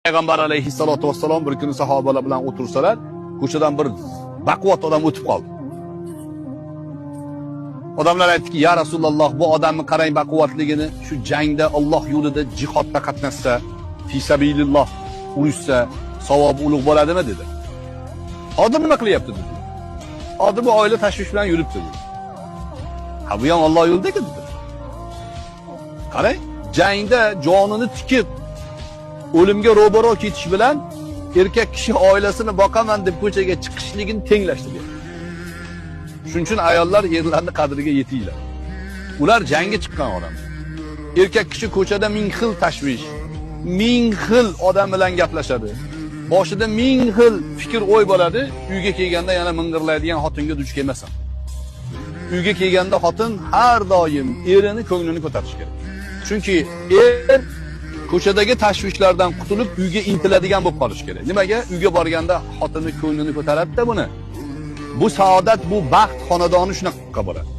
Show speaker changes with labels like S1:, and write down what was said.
S1: Payg'ambar alayhissalotu vassalom bir kuni sahobalar bilan o'tirsalar, ko'chadan bir baquvvat odam o'tib qoldi. Odamlar aytdiki, "Ya Rasululloh, bu odamni qarang baquvvatligini, shu jangda Alloh yo'lida jihodda qatnashsa, fi sabililloh urushsa, savobi ulug' bo'ladimi?" dedi. "Odam nima qilyapti?" dedi. "Odam bu oila tashvish bilan yuribdi" dedi. "Ha, bu ham Alloh yo'lida-ku" dedi. Qarang, jangda jonini tikib o'limga ro'baro ketish bilan erkak kishi oilasini boqaman deb ko'chaga chiqishligini tenglashtirgan. Shuning uchun ayollar erlarning qadriga yetinglar. Ular jangga chiqqan odam. Erkak kishi ko'chada ming xil tashvish, ming xil odam bilan gaplashadi. Boshida ming xil fikr o'y bo'ladi, uyga kelganda yana ming'irlaydigan xotinga duch kelmasin. Uyga kelganda xotin har doim erini ko'nglini ko'tarish kerak. Chunki er ko'chadagi tashvishlardan qutulib uyga intiladigan bo'lib qolish kerak. Nimaga? Uyga borganda xotini ko'nglini ko'taradi-da buni. Bu saodat, bu baxt xonadoni shunaqa bo'ladi.